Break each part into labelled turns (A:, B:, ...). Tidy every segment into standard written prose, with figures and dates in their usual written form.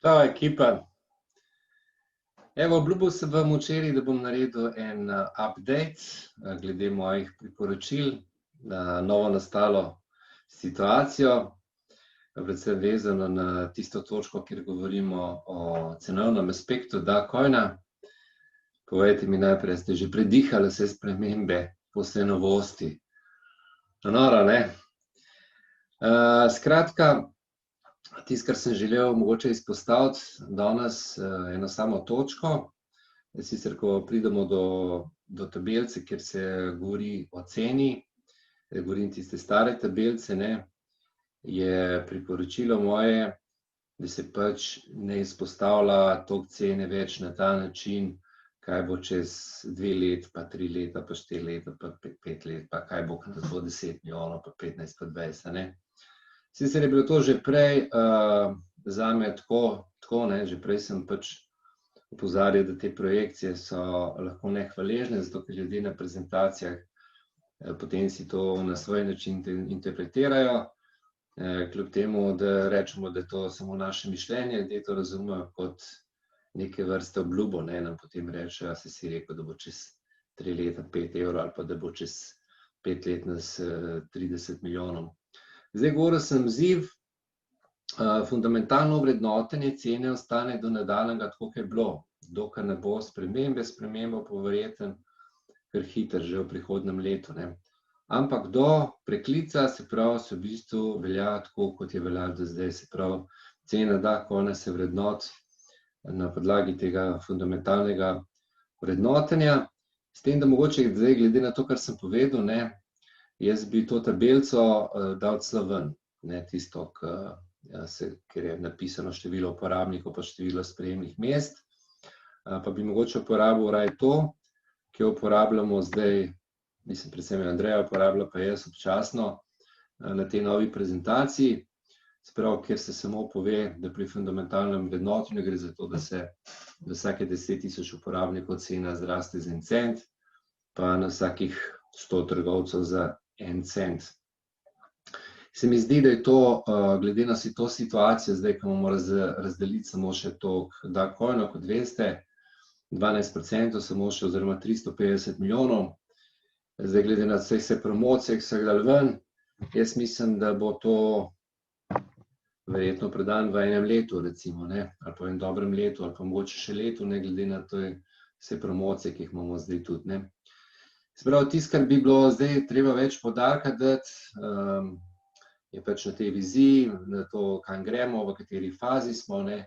A: Čau, ekipa. Evo, obljubil sem vam včeraj, da bom naredil en update glede mojih priporočil na novo nastalo situacijo, predvsem vezano na tisto točko, kjer govorimo o cenovnem aspektu Dacoina. Povejte mi najprej, ste že predihali vse spremembe, vse novosti? Noro, ne? Skratka, tisto, kar sem želel mogoče izpostaviti danes, eno samo točko, sicer ko pridemo do tabelce, kjer se govori o ceni, govorim tiste stare tabelce, ne, je priporočilo moje, da se pač ne izpostavlja toliko cene več na ta način, kaj bo čez 2 let, pa 3 leta, pa 4 leta, pa 5 let, pa kaj bo, kada bo 10 milijonov, pa 15, pa 20, ne. Sicer je bilo to že prej zame tako, ne, že prej sem pač opozarjal, da te projekcije so lahko nehvaležne, zato ker ljudje na prezentacijah potem si to na svoj način interpretirajo, kljub temu, da rečemo, da je to samo naše mišljenje, ljudje to razumejo kot neke vrste obljubo, ne, nam potem rečejo, saj si rekel, da bo čez 3 leta 5 evrov ali pa da bo čez 5 let nas 30 milijonov. Zdaj, govoril sem ziv, fundamentalno vrednotenje cene ostane do nadaljnjega tako, kot je bilo, dokler ne bo spremembo pa verjetno kar hitro že v prihodnjem letu, ne. Ampak do preklica, se pravi, se v bistvu velja tako, kot je veljalo do zdaj, se pravi, cena Dacoina se vrednoti na podlagi tega fundamentalnega vrednotenja, s tem, da mogoče zdaj glede na to, kar sem povedal, ne, jaz bi to tabelico dal celo ven, ne, tisto, kjer je napisano število uporabnikov pa število sprejemnih mest, pa bi mogoče uporabil raje to, ki jo uporabljamo zdaj, mislim, predvsem Andreja uporablja, pa jaz občasno na tej novi prezentaciji, se pravi, kjer se samo pove, da pri fundamentalnem vrednotenju gre za to, da se na vsake 10.000 uporabnikov cena zraste za 1 cent, pa na vsakih 100 trgovcev za 1 cent. Se mi zdi, da je to, glede na to situacijo, zdaj, ko moramo razdeliti samo še toliko Dacoina, kot veste, 12% samo še, oziroma 350 milijonov, zdaj glede na vse promocije, ki so jih dali ven, jaz mislim, da bo to verjetno predan v enem letu, recimo, ne, ali pa v enem dobrem letu, ali pa mogoče še letu, ne glede na to vse promocije, ki jih imamo zdaj tudi, ne. Se pravi, tisto, kar bi bilo zdaj treba več poudarka dati, je pač na tej viziji, na to, kam gremo, v kateri fazi smo, ne.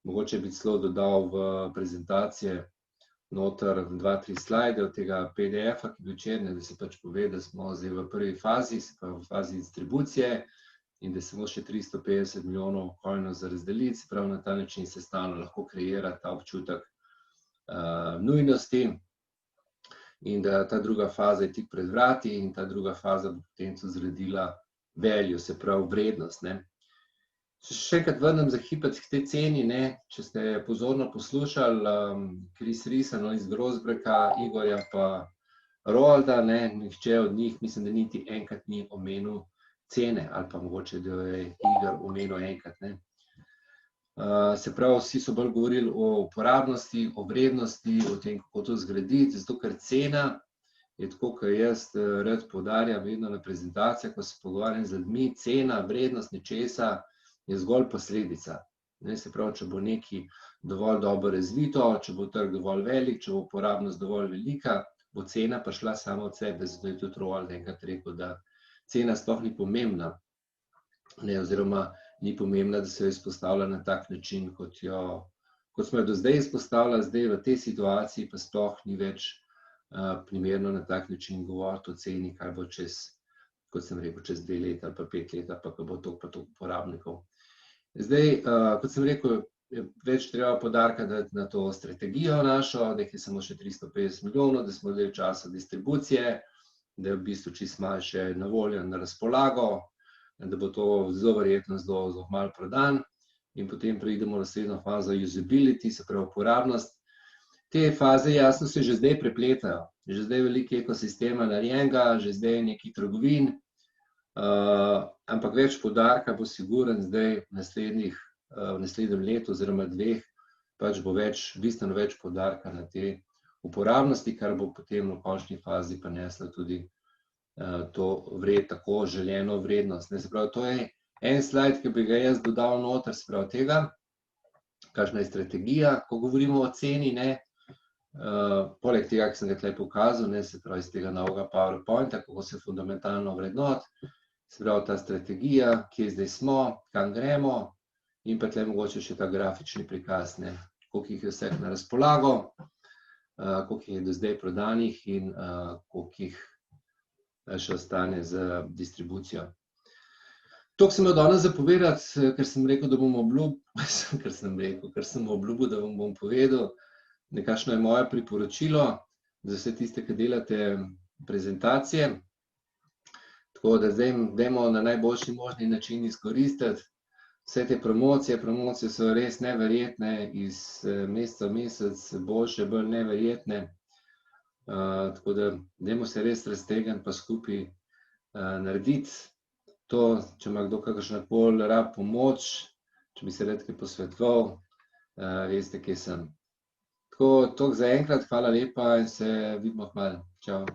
A: Mogoče bi celo dodal v prezentacije noter 2-3 slajde od tega PDF-a, ki je bil včeraj, da se pač pove, da smo zdaj v prvi fazi, se pravi v fazi distribucije, in da samo še 350 milijonov coinov za razdeliti, se pravi, na ta način se stalno lahko kreira ta občutek nujnosti, in da ta druga faza je tik pred vrati in ta druga faza bo potem tudi zgradila value, se pravi vrednost, ne. Če še enkrat vrnem za hipec k tej ceni, ne, če ste pozorno poslušali, Chris Risa iz Grosbreka, Igorja pa Roalda, ne, nihče od njih, mislim, da niti enkrat ni omenil cene, ali pa mogoče, da je Igor omenil enkrat, ne. Se pravi, vsi so bolj govorili o uporabnosti, o vrednosti, o tem, kako to zgraditi, zato ker cena je tako, kot jaz rad poudarjam vedno na prezentacijah, ko se pogovarjam z ljudmi, cena, vrednost nečesa je zgolj posledica, ne, se pravi, če bo nekaj dovolj dobro razvito, če bo trg dovolj velik, če bo uporabnost dovolj velika, bo cena prišla sama od sebe, zato je tudi Roald enkrat rekel, da cena sploh ni pomembna, ne, oziroma ni pomembna, da se jo izpostavlja na tak način, kot smo jo do zdaj izpostavljali, zdaj v tej situaciji pa sploh ni več primerno na tak način govoriti o ceni, kaj bo čez, kot sem rekel, čez 2 leta ali pa 5 let, pa ko bo toliko pa toliko uporabnikov. Zdaj, kot sem rekel, je več treba poudarka dati na to strategijo našo, da jih je samo še 350 milijonov, da smo zdaj v času distribucije, da je v bistvu čisto malo še na voljo, na razpolago, da bo to zelo verjetno zelo malo prodan, in potem preidemo v naslednjo fazo usability, se pravi uporabnost. Te faze jasno se že zdaj prepletajo, že zdaj veliko ekosistema narejenega, že zdaj je nekaj trgovin, ampak več poudarka bo sigurno zdaj v naslednjih v naslednjem letu oziroma 2, pač bo bistveno več poudarka na te uporabnosti, kar bo potem v končni fazi prineslo tudi to tako želeno vrednost. Se pravi, to je en slajd, ki bi ga jaz dodal noter, se pravi tega, kakšna je strategija, ko govorimo o ceni, poleg tega, ki sem ga tukaj pokazal, se pravi iz tega novega PowerPointa, kako se fundamentalno vrednot, se pravi ta strategija, kje zdaj smo, kam gremo, in pa tukaj mogoče še ta grafični prikaz, koliko jih je vseh na razpolago, koliko jih je do zdaj prodanih in koliko jih še ostane z distribucijo. To sem imel danes zapovedati, ker sem rekel, da bom ker sem obljubil, da vam bom povedal, nekakšno je moje priporočilo za vse tiste, ki delate prezentacije. Tako da zdaj dajmo na najboljši možni način izkoristiti vse te promocije. Promocije so res neverjetne, iz meseca v mesec, boljše, bolj neverjetne. Tako da dajmo se res raztegniti pa skupaj narediti to, če ima kdo kakršnakoli rab pomoč, če bi se rad kaj posvetoval, veste, kje sem. Tako, toliko za enkrat, hvala lepa in se vidimo kmalu. Čau.